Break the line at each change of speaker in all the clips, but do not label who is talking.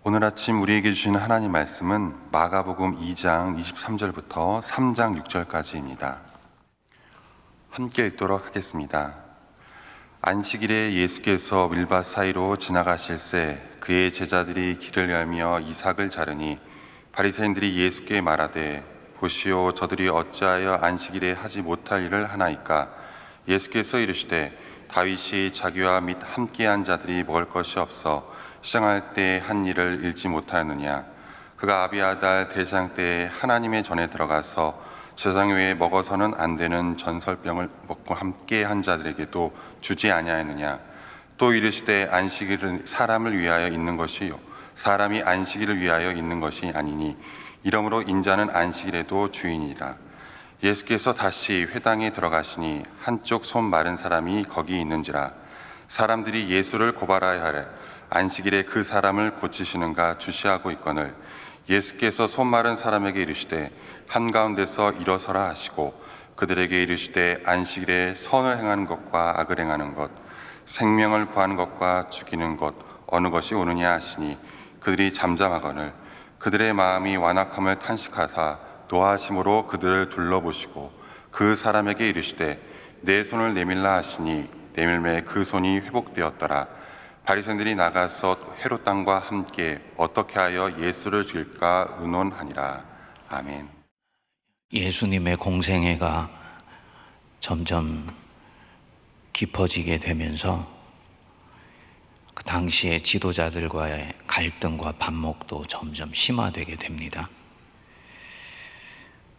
오늘 아침 우리에게 주시는 하나님 말씀은 마가복음 2장 23절부터 3장 6절까지입니다. 함께 읽도록 하겠습니다. 안식일에 예수께서 밀밭 사이로 지나가실새 그의 제자들이 길을 열며 이삭을 자르니 바리새인들이 예수께 말하되 보시오, 저들이 어찌하여 안식일에 하지 못할 일을 하나이까? 예수께서 이르시되 다윗이 자기와 및 함께한 자들이 먹을 것이 없어 시장할 때 한 일을 잃지 못하였느냐? 그가 아비아달 대장 때에 하나님의 전에 들어가서 제상 외에 먹어서는 안 되는 전설병을 먹고 함께한 자들에게도 주지 아니하였느냐? 또 이르시되 안식일은 사람을 위하여 있는 것이요 사람이 안식일을 위하여 있는 것이 아니니 이러므로 인자는 안식일에도 주인이라. 예수께서 다시 회당에 들어가시니 한쪽 손 마른 사람이 거기 있는지라. 사람들이 예수를 고발하여 하되 안식일에 그 사람을 고치시는가 주시하고 있거늘 예수께서 손 마른 사람에게 이르시되 한가운데서 일어서라 하시고 그들에게 이르시되 안식일에 선을 행하는 것과 악을 행하는 것, 생명을 구하는 것과 죽이는 것 어느 것이 옳으냐 하시니 그들이 잠잠하거늘 그들의 마음이 완악함을 탄식하사 노하심으로 그들을 둘러보시고 그 사람에게 이르시되 내 손을 내밀라 하시니 내밀매 그 손이 회복되었더라. 바리새인들이 나가서 헤롯 왕과 함께 어떻게 하여 예수를 죽일까 의논하니라. 아멘.
예수님의 공생애가 점점 깊어지게 되면서 그 당시의 지도자들과의 갈등과 반목도 점점 심화되게 됩니다.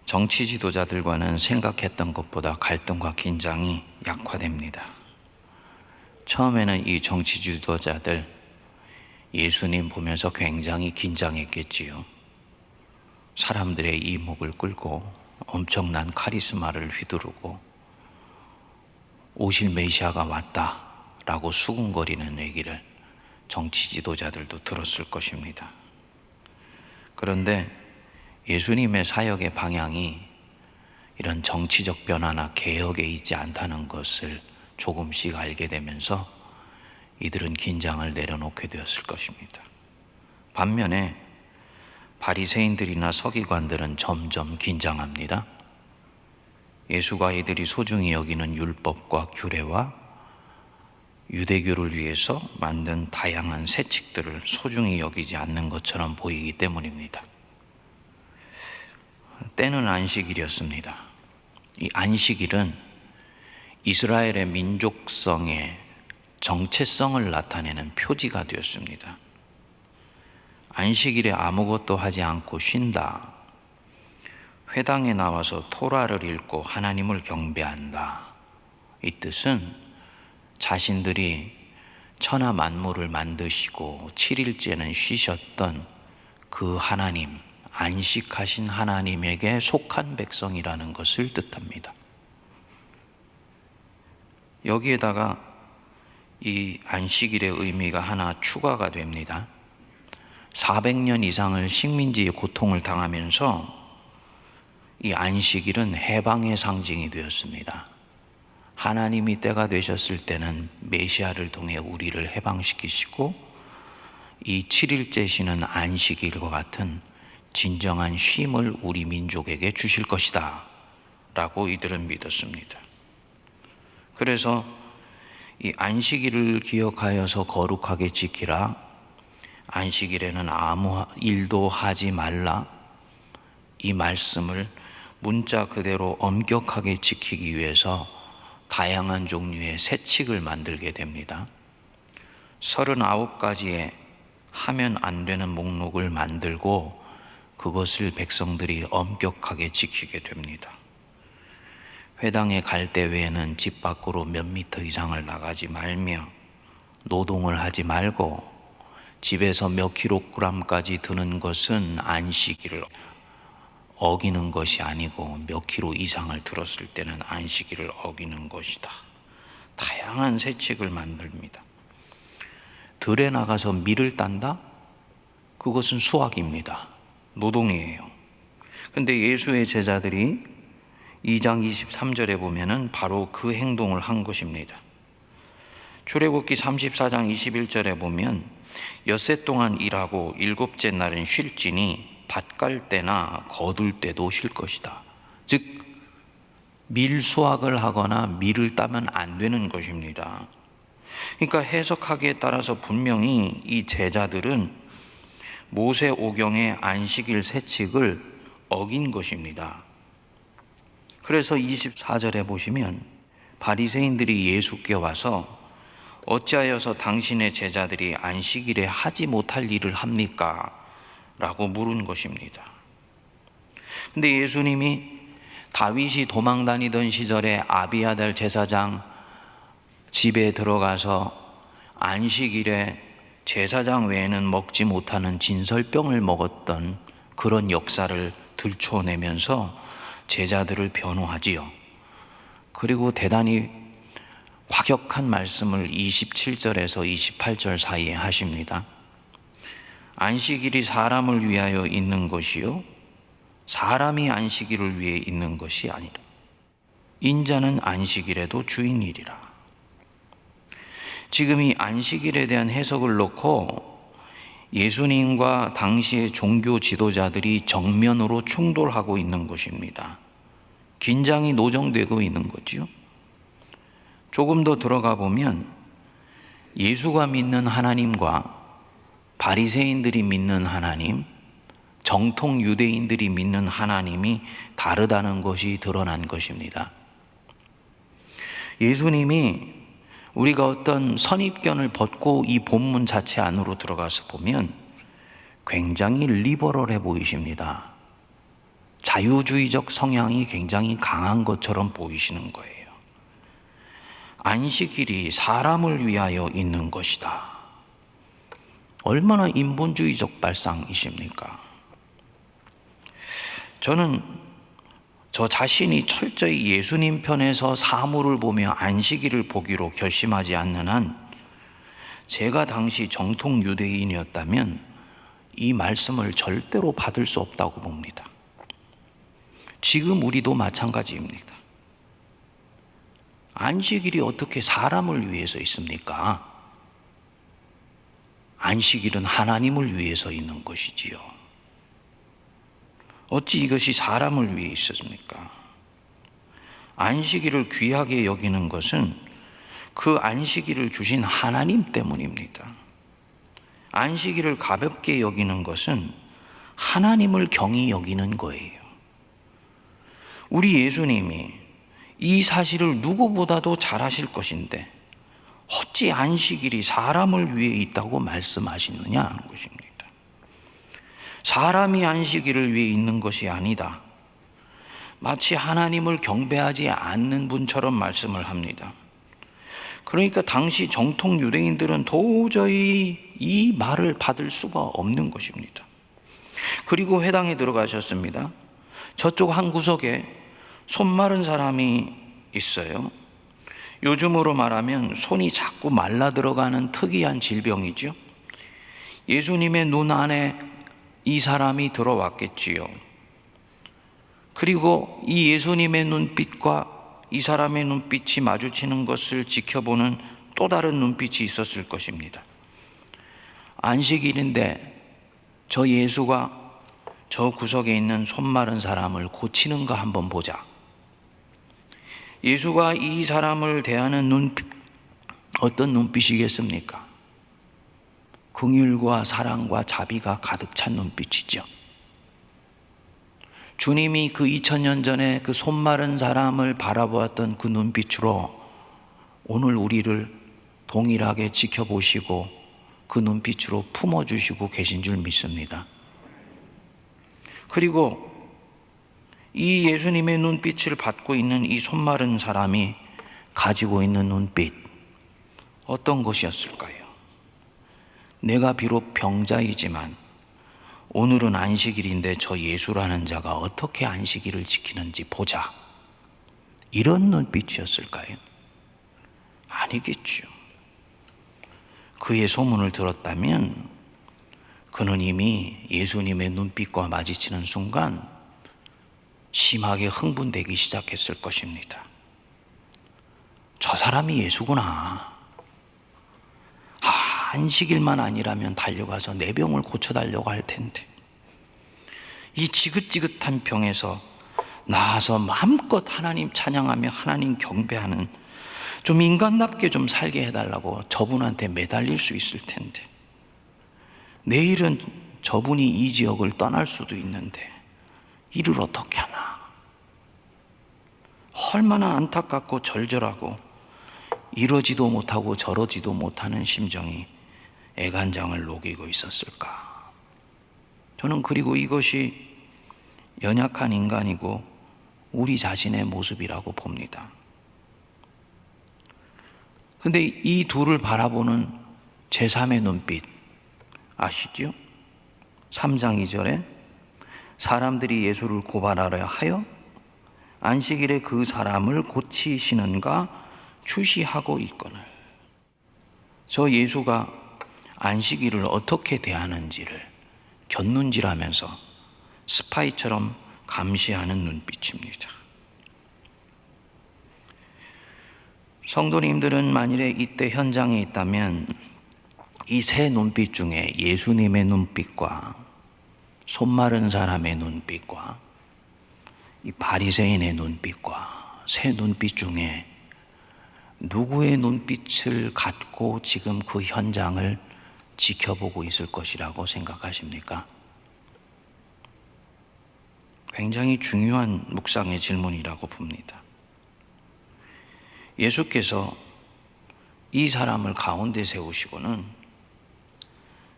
정치 지도자들과는 생각했던 것보다 갈등과 긴장이 약화됩니다. 처음에는 이 정치 지도자들 예수님 보면서 굉장히 긴장했겠지요. 사람들의 이목을 끌고 엄청난 카리스마를 휘두르고 오실 메시아가 왔다라고 수군거리는 얘기를 정치 지도자들도 들었을 것입니다. 그런데 예수님의 사역의 방향이 이런 정치적 변화나 개혁에 있지 않다는 것을 조금씩 알게 되면서 이들은 긴장을 내려놓게 되었을 것입니다. 반면에 바리새인들이나 서기관들은 점점 긴장합니다. 예수가 이들이 소중히 여기는 율법과 규례와 유대교를 위해서 만든 다양한 세칙들을 소중히 여기지 않는 것처럼 보이기 때문입니다. 때는 안식일이었습니다. 이 안식일은 이스라엘의 민족성의 정체성을 나타내는 표지가 되었습니다. 안식일에 아무것도 하지 않고 쉰다. 회당에 나와서 토라를 읽고 하나님을 경배한다. 이 뜻은 자신들이 천하 만물을 만드시고 7일째는 쉬셨던 그 하나님, 안식하신 하나님에게 속한 백성이라는 것을 뜻합니다. 여기에다가 이 안식일의 의미가 하나 추가가 됩니다. 400년 이상을 식민지의 고통을 당하면서 이 안식일은 해방의 상징이 되었습니다. 하나님이 때가 되셨을 때는 메시아를 통해 우리를 해방시키시고 이 7일째 쉬는 안식일과 같은 진정한 쉼을 우리 민족에게 주실 것이다 라고 이들은 믿었습니다. 그래서 이 안식일을 기억하여서 거룩하게 지키라, 안식일에는 아무 일도 하지 말라, 이 말씀을 문자 그대로 엄격하게 지키기 위해서 다양한 종류의 세칙을 만들게 됩니다. 39가지의 하면 안 되는 목록을 만들고 그것을 백성들이 엄격하게 지키게 됩니다. 회당에 갈 때 외에는 집 밖으로 몇 미터 이상을 나가지 말며 노동을 하지 말고 집에서 몇 킬로그램까지 드는 것은 안식일을 어기는 것이 아니고 몇 킬로 이상을 들었을 때는 안식일을 어기는 것이다. 다양한 세칙을 만듭니다. 들에 나가서 밀을 딴다? 그것은 수확입니다. 노동이에요. 근데 예수의 제자들이 2장 23절에 보면은 바로 그 행동을 한 것입니다. 출애굽기 34장 21절에 보면 엿새 동안 일하고 일곱째 날은 쉴지니 밭 갈 때나 거둘 때도 쉴 것이다. 즉 밀 수확을 하거나 밀을 따면 안 되는 것입니다. 그러니까 해석하기에 따라서 분명히 이 제자들은 모세 오경의 안식일 세칙을 어긴 것입니다. 그래서 24절에 보시면 바리새인들이 예수께 와서 어찌하여서 당신의 제자들이 안식일에 하지 못할 일을 합니까? 라고 물은 것입니다. 근데 예수님이 다윗이 도망 다니던 시절에 아비아달 제사장 집에 들어가서 안식일에 제사장 외에는 먹지 못하는 진설병을 먹었던 그런 역사를 들춰내면서 제자들을 변호하지요. 그리고 대단히 과격한 말씀을 27절에서 28절 사이에 하십니다. 안식일이 사람을 위하여 있는 것이요 사람이 안식일을 위해 있는 것이 아니라 인자는 안식일에도 주인이리라. 지금 이 안식일에 대한 해석을 놓고 예수님과 당시의 종교 지도자들이 정면으로 충돌하고 있는 것입니다. 긴장이 노정되고 있는 거지요. 조금 더 들어가 보면 예수가 믿는 하나님과 바리새인들이 믿는 하나님, 정통 유대인들이 믿는 하나님이 다르다는 것이 드러난 것입니다. 예수님이 우리가 어떤 선입견을 벗고 이 본문 자체 안으로 들어가서 보면 굉장히 리버럴해 보이십니다. 자유주의적 성향이 굉장히 강한 것처럼 보이시는 거예요. 안식일이 사람을 위하여 있는 것이다. 얼마나 인본주의적 발상이십니까? 저는 저 자신이 철저히 예수님 편에서 사물을 보며 안식일을 보기로 결심하지 않는 한 제가 당시 정통 유대인이었다면 이 말씀을 절대로 받을 수 없다고 봅니다. 지금 우리도 마찬가지입니다. 안식일이 어떻게 사람을 위해서 있습니까? 안식일은 하나님을 위해서 있는 것이지요. 어찌 이것이 사람을 위해 있었습니까? 안식일을 귀하게 여기는 것은 그 안식일을 주신 하나님 때문입니다. 안식일을 가볍게 여기는 것은 하나님을 경히 여기는 거예요. 우리 예수님이 이 사실을 누구보다도 잘 아실 것인데 어찌 안식일이 사람을 위해 있다고 말씀하시느냐 하는 것입니다. 사람이 안식일을 위해 있는 것이 아니다. 마치 하나님을 경배하지 않는 분처럼 말씀을 합니다. 그러니까 당시 정통 유대인들은 도저히 이 말을 받을 수가 없는 것입니다. 그리고 회당에 들어가셨습니다. 저쪽 한 구석에 손 마른 사람이 있어요. 요즘으로 말하면 손이 자꾸 말라 들어가는 특이한 질병이죠. 예수님의 눈 안에 이 사람이 들어왔겠지요. 그리고 이 예수님의 눈빛과 이 사람의 눈빛이 마주치는 것을 지켜보는 또 다른 눈빛이 있었을 것입니다. 안식일인데 저 예수가 저 구석에 있는 손 마른 사람을 고치는가 한번 보자. 예수가 이 사람을 대하는 눈빛, 어떤 눈빛이겠습니까? 긍휼과 사랑과 자비가 가득 찬 눈빛이죠. 주님이 그 2000년 전에 그 손 마른 사람을 바라보았던 그 눈빛으로 오늘 우리를 동일하게 지켜보시고 그 눈빛으로 품어주시고 계신 줄 믿습니다. 그리고 이 예수님의 눈빛을 받고 있는 이 손 마른 사람이 가지고 있는 눈빛, 어떤 것이었을까요? 내가 비록 병자이지만 오늘은 안식일인데 저 예수라는 자가 어떻게 안식일을 지키는지 보자. 이런 눈빛이었을까요? 아니겠죠. 그의 소문을 들었다면 그는 이미 예수님의 눈빛과 마주치는 순간 심하게 흥분되기 시작했을 것입니다. 저 사람이 예수구나. 안식일만 아니라면 달려가서 내 병을 고쳐달라고 할 텐데, 이 지긋지긋한 병에서 나와서 마음껏 하나님 찬양하며 하나님 경배하는, 좀 인간답게 좀 살게 해달라고 저분한테 매달릴 수 있을 텐데, 내일은 저분이 이 지역을 떠날 수도 있는데 이를 어떻게 하나. 얼마나 안타깝고 절절하고 이러지도 못하고 저러지도 못하는 심정이 애간장을 녹이고 있었을까. 저는 그리고 이것이 연약한 인간이고 우리 자신의 모습이라고 봅니다. 근데 이 둘을 바라보는 제3의 눈빛 아시죠? 3장 2절에 사람들이 예수를 고발하려 하여 안식일에 그 사람을 고치시는가 주시하고 있거늘. 저 예수가 안식일을 어떻게 대하는지를 곁눈질하면서 스파이처럼 감시하는 눈빛입니다. 성도님들은 만일에 이때 현장에 있다면 이 세 눈빛 중에 예수님의 눈빛과 손마른 사람의 눈빛과 이 바리새인의 눈빛과 세 눈빛 중에 누구의 눈빛을 갖고 지금 그 현장을 지켜보고 있을 것이라고 생각하십니까? 굉장히 중요한 묵상의 질문이라고 봅니다. 예수께서 이 사람을 가운데 세우시고는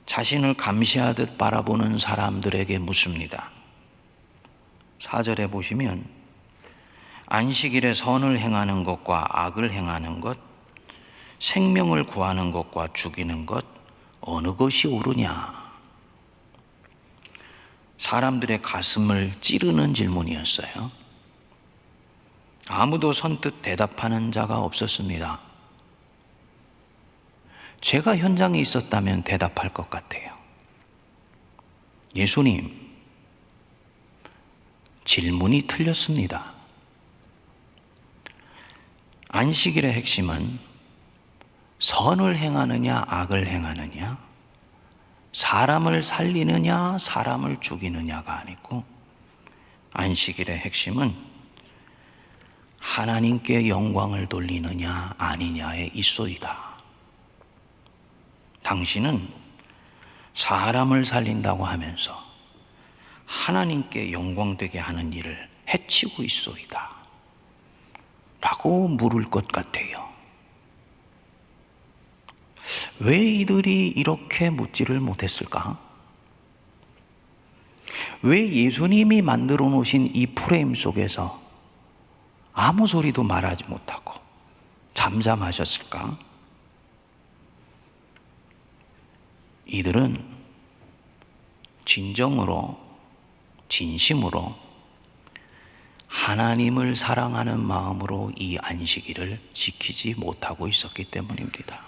자신을 감시하듯 바라보는 사람들에게 묻습니다. 4절에 보시면 안식일에 선을 행하는 것과 악을 행하는 것, 생명을 구하는 것과 죽이는 것, 어느 것이 옳으냐? 사람들의 가슴을 찌르는 질문이었어요. 아무도 선뜻 대답하는 자가 없었습니다. 제가 현장에 있었다면 대답할 것 같아요. 예수님, 질문이 틀렸습니다. 안식일의 핵심은 선을 행하느냐 악을 행하느냐, 사람을 살리느냐 사람을 죽이느냐가 아니고, 안식일의 핵심은 하나님께 영광을 돌리느냐 아니냐에 있소이다. 당신은 사람을 살린다고 하면서 하나님께 영광되게 하는 일을 해치고 있소이다 라고 물을 것 같아요. 왜 이들이 이렇게 묻지를 못했을까? 왜 예수님이 만들어 놓으신 이 프레임 속에서 아무 소리도 말하지 못하고 잠잠하셨을까? 이들은 진정으로, 진심으로 하나님을 사랑하는 마음으로 이 안식일을 지키지 못하고 있었기 때문입니다.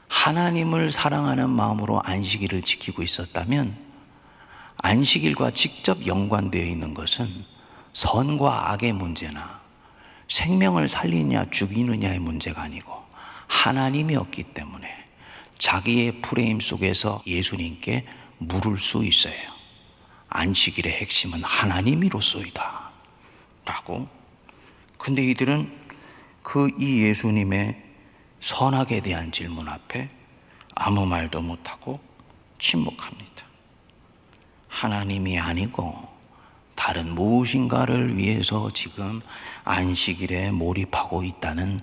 하나님을 사랑하는 마음으로 안식일을 지키고 있었다면 안식일과 직접 연관되어 있는 것은 선과 악의 문제나 생명을 살리느냐 죽이느냐의 문제가 아니고 하나님이었기 때문에 자기의 프레임 속에서 예수님께 물을 수 있어요. 안식일의 핵심은 하나님이로소이다 라고. 근데 이들은 이 예수님의 선악에 대한 질문 앞에 아무 말도 못하고 침묵합니다. 하나님이 아니고 다른 무엇인가를 위해서 지금 안식일에 몰입하고 있다는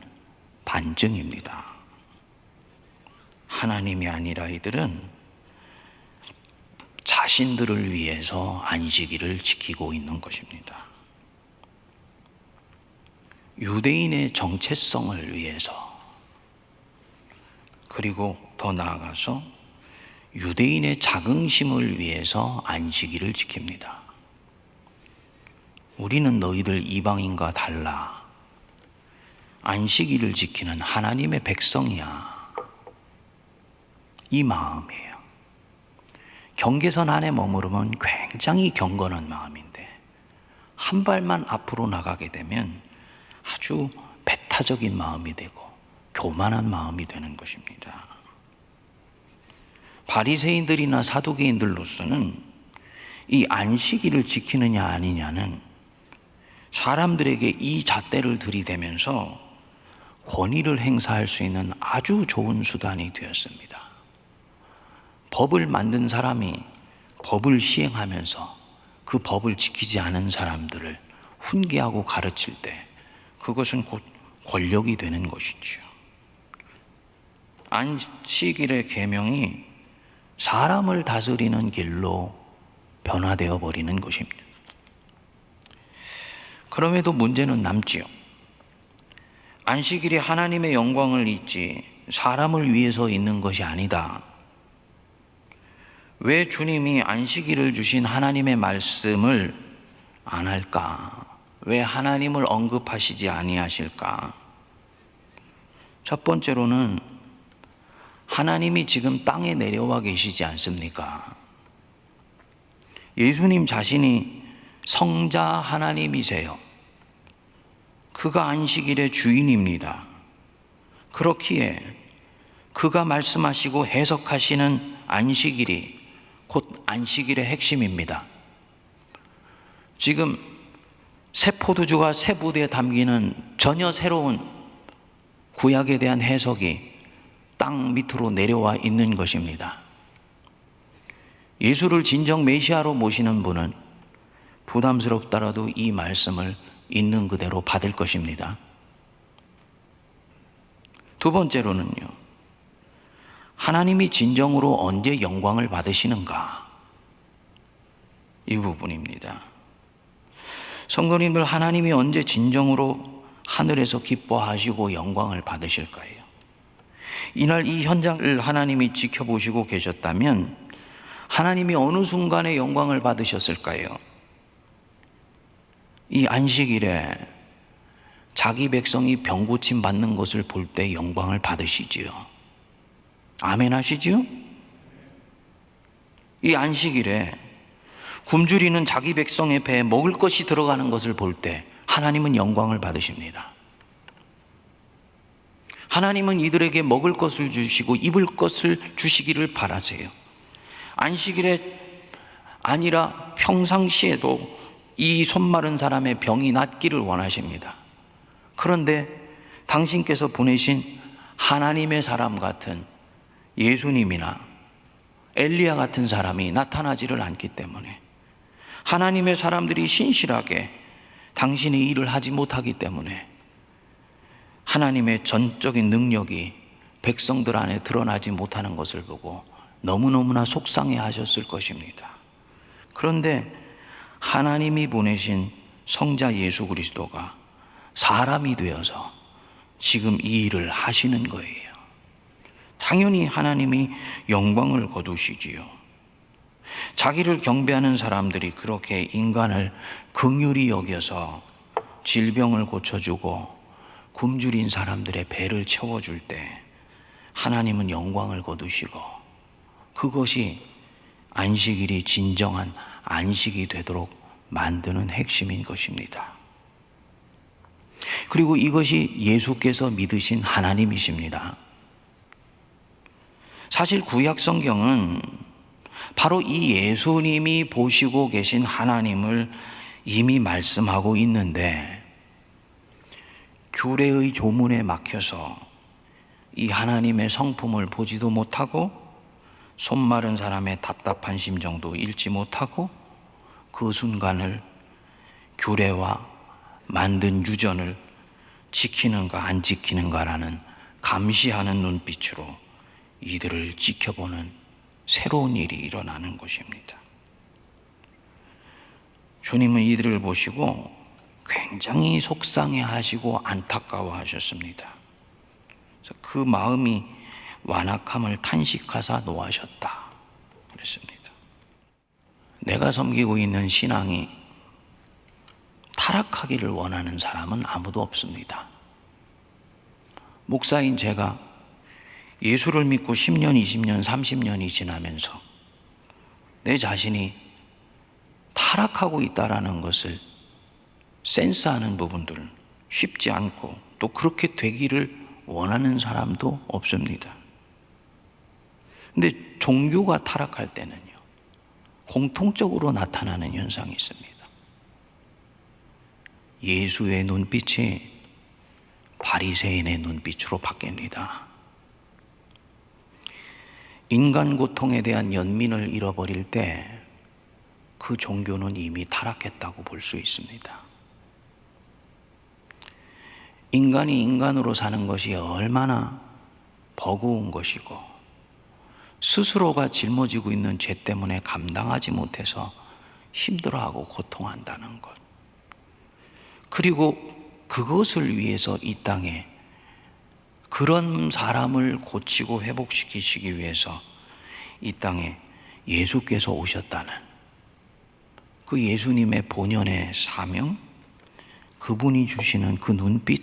반증입니다. 하나님이 아니라 이들은 자신들을 위해서 안식일을 지키고 있는 것입니다. 유대인의 정체성을 위해서, 그리고 더 나아가서 유대인의 자긍심을 위해서 안식일을 지킵니다. 우리는 너희들 이방인과 달라 안식일을 지키는 하나님의 백성이야, 이 마음이에요. 경계선 안에 머무르면 굉장히 경건한 마음인데 한 발만 앞으로 나가게 되면 아주 배타적인 마음이 되고 교만한 마음이 되는 것입니다. 바리새인들이나 사두개인들로서는 이 안식일을 지키느냐 아니냐는 사람들에게 이 잣대를 들이대면서 권위를 행사할 수 있는 아주 좋은 수단이 되었습니다. 법을 만든 사람이 법을 시행하면서 그 법을 지키지 않은 사람들을 훈계하고 가르칠 때 그것은 곧 권력이 되는 것이지요. 안식일의 계명이 사람을 다스리는 길로 변화되어 버리는 것입니다. 그럼에도 문제는 남지요. 안식일이 하나님의 영광을 잊지 사람을 위해서 있는 것이 아니다. 왜 주님이 안식일을 주신 하나님의 말씀을 안 할까? 왜 하나님을 언급하시지 아니하실까? 첫 번째로는 하나님이 지금 땅에 내려와 계시지 않습니까? 예수님 자신이 성자 하나님이세요. 그가 안식일의 주인입니다. 그렇기에 그가 말씀하시고 해석하시는 안식일이 곧 안식일의 핵심입니다. 지금 새 포도주가 새 부대에 담기는 전혀 새로운 구약에 대한 해석이 땅 밑으로 내려와 있는 것입니다. 예수를 진정 메시아로 모시는 분은 부담스럽더라도 이 말씀을 있는 그대로 받을 것입니다. 두 번째로는요, 하나님이 진정으로 언제 영광을 받으시는가? 이 부분입니다. 성도님들, 하나님이 언제 진정으로 하늘에서 기뻐하시고 영광을 받으실까요? 이날 이 현장을 하나님이 지켜보시고 계셨다면 하나님이 어느 순간에 영광을 받으셨을까요? 이 안식일에 자기 백성이 병고침 받는 것을 볼 때 영광을 받으시지요. 아멘 하시지요? 이 안식일에 굶주리는 자기 백성의 배에 먹을 것이 들어가는 것을 볼 때 하나님은 영광을 받으십니다. 하나님은 이들에게 먹을 것을 주시고 입을 것을 주시기를 바라세요. 안식일에 아니라 평상시에도 이 손마른 사람의 병이 낫기를 원하십니다. 그런데 당신께서 보내신 하나님의 사람 같은 예수님이나 엘리야 같은 사람이 나타나지를 않기 때문에, 하나님의 사람들이 신실하게 당신의 일을 하지 못하기 때문에 하나님의 전적인 능력이 백성들 안에 드러나지 못하는 것을 보고 너무너무나 속상해 하셨을 것입니다. 그런데 하나님이 보내신 성자 예수 그리스도가 사람이 되어서 지금 이 일을 하시는 거예요. 당연히 하나님이 영광을 거두시지요. 자기를 경배하는 사람들이 그렇게 인간을 긍휼히 여겨서 질병을 고쳐주고 굶주린 사람들의 배를 채워줄 때 하나님은 영광을 거두시고, 그것이 안식일이 진정한 안식이 되도록 만드는 핵심인 것입니다. 그리고 이것이 예수께서 믿으신 하나님이십니다. 사실 구약 성경은 바로 이 예수님이 보시고 계신 하나님을 이미 말씀하고 있는데, 규례의 조문에 막혀서 이 하나님의 성품을 보지도 못하고 손 마른 사람의 답답한 심정도 읽지 못하고 그 순간을 규례와 만든 유전을 지키는가 안 지키는가라는 감시하는 눈빛으로 이들을 지켜보는 새로운 일이 일어나는 것입니다. 주님은 이들을 보시고 굉장히 속상해 하시고 안타까워 하셨습니다. 그래서 그 마음이 완악함을 탄식하사 노하셨다 그랬습니다. 내가 섬기고 있는 신앙이 타락하기를 원하는 사람은 아무도 없습니다. 목사인 제가 예수를 믿고 10년, 20년, 30년이 지나면서 내 자신이 타락하고 있다라는 것을 센스하는 부분들 쉽지 않고, 또 그렇게 되기를 원하는 사람도 없습니다. 근데 종교가 타락할 때는요, 공통적으로 나타나는 현상이 있습니다. 예수의 눈빛이 바리새인의 눈빛으로 바뀝니다. 인간 고통에 대한 연민을 잃어버릴 때 그 종교는 이미 타락했다고 볼 수 있습니다. 인간이 인간으로 사는 것이 얼마나 버거운 것이고 스스로가 짊어지고 있는 죄 때문에 감당하지 못해서 힘들어하고 고통한다는 것, 그리고 그것을 위해서 이 땅에 그런 사람을 고치고 회복시키시기 위해서 이 땅에 예수께서 오셨다는 그 예수님의 본연의 사명, 그분이 주시는 그 눈빛,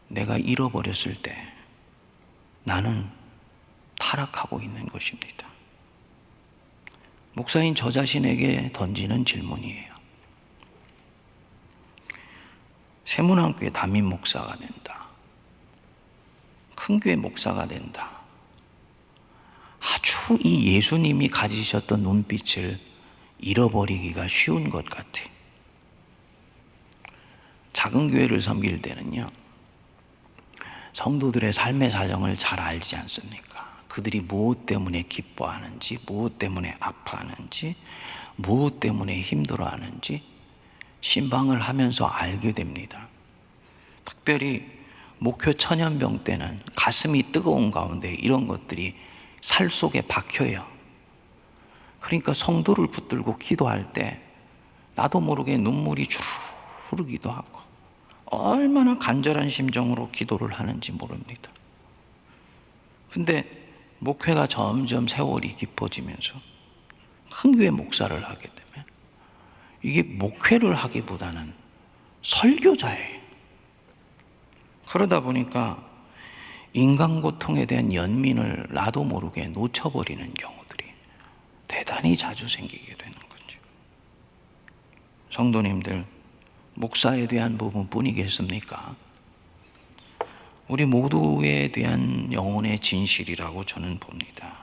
내가 잃어버렸을 때 나는 타락하고 있는 것입니다. 목사인 저 자신에게 던지는 질문이에요. 세문안교회 담임 목사가 된다, 큰 교회 목사가 된다, 아주 이 예수님이 가지셨던 눈빛을 잃어버리기가 쉬운 것 같아. 작은 교회를 섬길 때는요, 성도들의 삶의 사정을 잘 알지 않습니까? 그들이 무엇 때문에 기뻐하는지, 무엇 때문에 아파하는지, 무엇 때문에 힘들어하는지 신방을 하면서 알게 됩니다. 특별히 목표 천연병 때는 가슴이 뜨거운 가운데 이런 것들이 살 속에 박혀요. 그러니까 성도를 붙들고 기도할 때 나도 모르게 눈물이 주르르 흐르기도 하고 얼마나 간절한 심정으로 기도를 하는지 모릅니다. 근데 목회가 점점 세월이 깊어지면서 큰 교회 목사를 하게 되면 이게 목회를 하기보다는 설교자예요. 그러다 보니까 인간 고통에 대한 연민을 나도 모르게 놓쳐버리는 경우들이 대단히 자주 생기게 되는 거죠. 성도님들, 목사에 대한 부분뿐이겠습니까? 우리 모두에 대한 영혼의 진실이라고 저는 봅니다.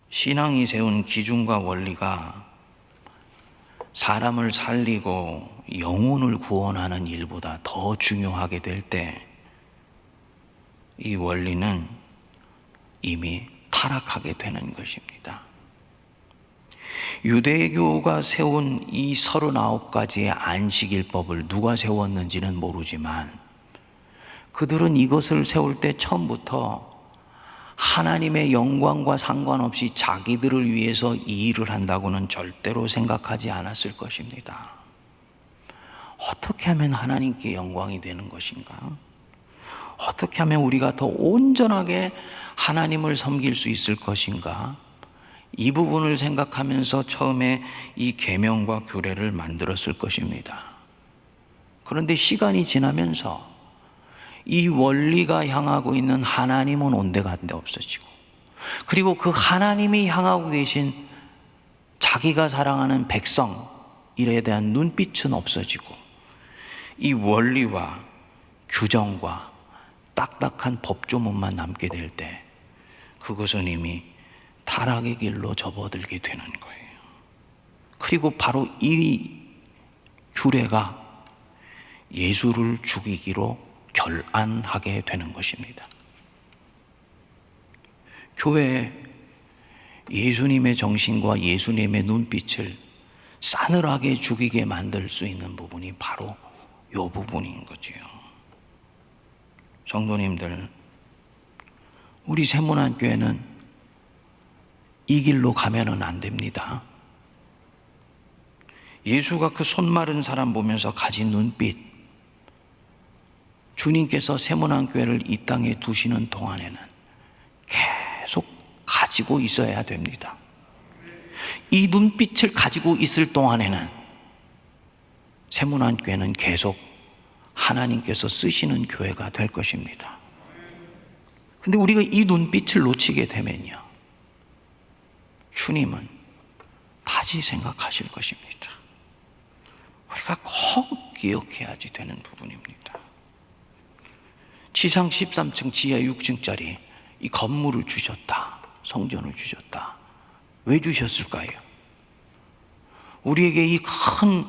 신앙이 세운 기준과 원리가 사람을 살리고 영혼을 구원하는 일보다 더 중요하게 될 때 이 원리는 이미 타락하게 되는 것입니다. 유대교가 세운 이 39가지의 안식일법을 누가 세웠는지는 모르지만 그들은 이것을 세울 때 처음부터 하나님의 영광과 상관없이 자기들을 위해서 이 일을 한다고는 절대로 생각하지 않았을 것입니다. 어떻게 하면 하나님께 영광이 되는 것인가? 어떻게 하면 우리가 더 온전하게 하나님을 섬길 수 있을 것인가? 이 부분을 생각하면서 처음에 이 계명과 규례를 만들었을 것입니다. 그런데 시간이 지나면서 이 원리가 향하고 있는 하나님은 온데간데 없어지고, 그리고 그 하나님이 향하고 계신 자기가 사랑하는 백성 일에 대한 눈빛은 없어지고, 이 원리와 규정과 딱딱한 법조문만 남게 될 때 그것은 이미 타락의 길로 접어들게 되는 거예요. 그리고 바로 이 규례가 예수를 죽이기로 결안하게 되는 것입니다. 교회에 예수님의 정신과 예수님의 눈빛을 싸늘하게 죽이게 만들 수 있는 부분이 바로 이 부분인 거지요. 성도님들, 우리 세문안교회는 이 길로 가면은 안 됩니다. 예수가 그 손 마른 사람 보면서 가진 눈빛, 주님께서 세문안교회를 이 땅에 두시는 동안에는 계속 가지고 있어야 됩니다. 이 눈빛을 가지고 있을 동안에는 세문안교회는 계속 하나님께서 쓰시는 교회가 될 것입니다. 근데 우리가 이 눈빛을 놓치게 되면요, 주님은 다시 생각하실 것입니다. 우리가 꼭 기억해야지 되는 부분입니다. 지상 13층 지하 6층짜리 이 건물을 주셨다. 성전을 주셨다. 왜 주셨을까요? 우리에게 이 큰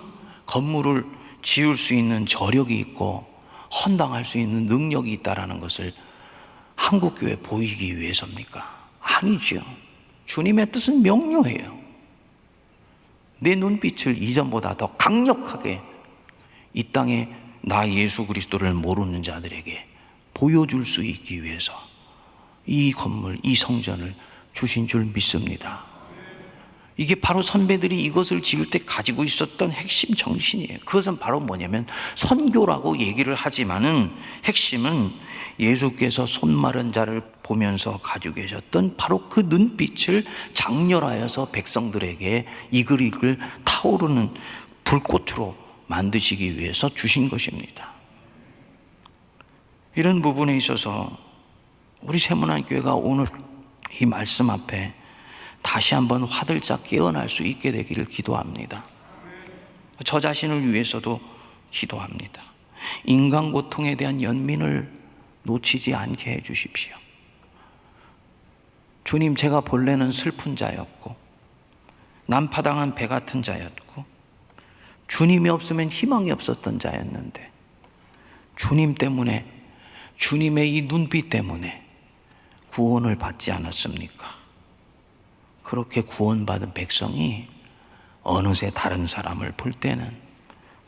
건물을 지을 수 있는 저력이 있고 헌당할 수 있는 능력이 있다는 것을 한국교회에 보이기 위해서입니까? 아니죠. 주님의 뜻은 명료해요. 내 눈빛을 이전보다 더 강력하게 이 땅에 나 예수 그리스도를 모르는 자들에게 보여줄 수 있기 위해서 이 건물, 이 성전을 주신 줄 믿습니다. 이게 바로 선배들이 이것을 지을 때 가지고 있었던 핵심 정신이에요. 그것은 바로 뭐냐면 선교라고 얘기를 하지만은 핵심은 예수께서 손 마른 자를 보면서 가지고 계셨던 바로 그 눈빛을 장렬하여서 백성들에게 이글이글 타오르는 불꽃으로 만드시기 위해서 주신 것입니다. 이런 부분에 있어서 우리 세문안교회가 오늘 이 말씀 앞에 다시 한번 화들짝 깨어날 수 있게 되기를 기도합니다. 저 자신을 위해서도 기도합니다. 인간 고통에 대한 연민을 놓치지 않게 해 주십시오. 주님, 제가 본래는 슬픈 자였고 난파당한 배 같은 자였고 주님이 없으면 희망이 없었던 자였는데 주님 때문에, 주님의 이 눈빛 때문에 구원을 받지 않았습니까? 그렇게 구원받은 백성이 어느새 다른 사람을 볼 때는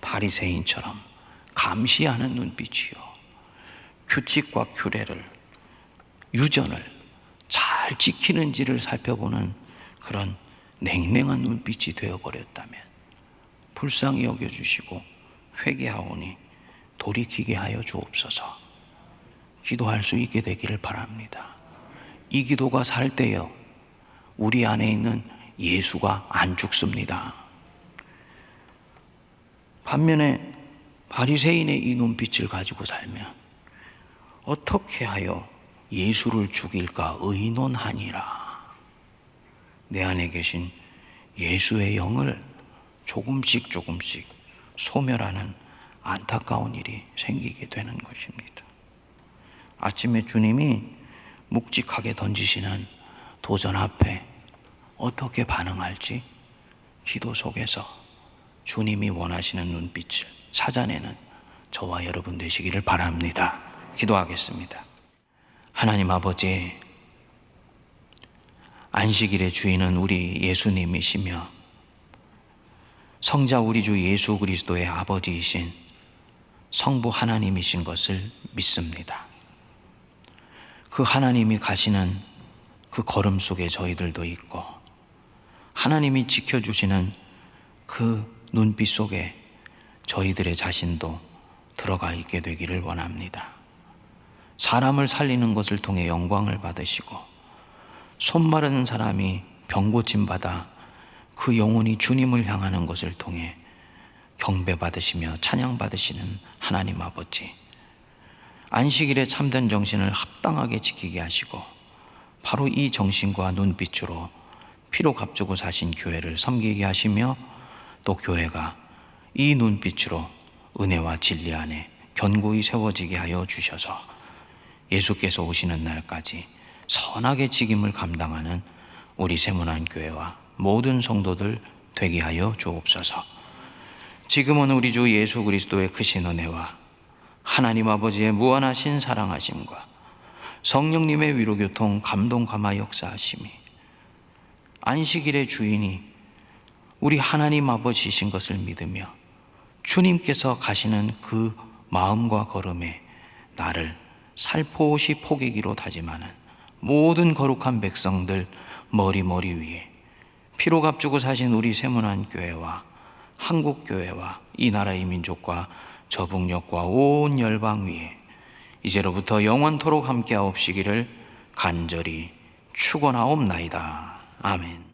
바리새인처럼 감시하는 눈빛이요, 규칙과 규례를, 유전을 잘 지키는지를 살펴보는 그런 냉랭한 눈빛이 되어버렸다면 불쌍히 여겨주시고 회개하오니 돌이키게 하여 주옵소서. 기도할 수 있게 되기를 바랍니다. 이 기도가 살 때요, 우리 안에 있는 예수가 안 죽습니다. 반면에 바리새인의 이 눈빛을 가지고 살면 어떻게 하여 예수를 죽일까 의논하니라. 내 안에 계신 예수의 영을 조금씩 소멸하는 안타까운 일이 생기게 되는 것입니다. 아침에 주님이 묵직하게 던지시는 도전 앞에 어떻게 반응할지 기도 속에서 주님이 원하시는 눈빛을 찾아내는 저와 여러분 되시기를 바랍니다. 기도하겠습니다. 하나님 아버지, 안식일의 주인은 우리 예수님이시며 성자 우리 주 예수 그리스도의 아버지이신 성부 하나님이신 것을 믿습니다. 그 하나님이 가시는 그 걸음 속에 저희들도 있고 하나님이 지켜주시는 그 눈빛 속에 저희들의 자신도 들어가 있게 되기를 원합니다. 사람을 살리는 것을 통해 영광을 받으시고 손 마른 사람이 병 고침 받아 그 영혼이 주님을 향하는 것을 통해 경배 받으시며 찬양 받으시는 하나님 아버지, 안식일의 참된 정신을 합당하게 지키게 하시고 바로 이 정신과 눈빛으로 피로 값주고 사신 교회를 섬기게 하시며 또 교회가 이 눈빛으로 은혜와 진리 안에 견고히 세워지게 하여 주셔서 예수께서 오시는 날까지 선하게 직임을 감당하는 우리 세문안교회와 모든 성도들 되게 하여 주옵소서. 지금은 우리 주 예수 그리스도의 크신 은혜와 하나님 아버지의 무한하신 사랑하심과 성령님의 위로교통 감동 감화 역사하심이 안식일의 주인이 우리 하나님 아버지이신 것을 믿으며 주님께서 가시는 그 마음과 걸음에 나를 살포시 포개기로 다짐하는 모든 거룩한 백성들 머리 위에 피로 값주고 사신 우리 세문안교회와 한국교회와 이 나라의 민족과 저북녘과 온 열방 위에 이제로부터 영원토록 함께하옵시기를 간절히 축원하옵나이다. 아멘.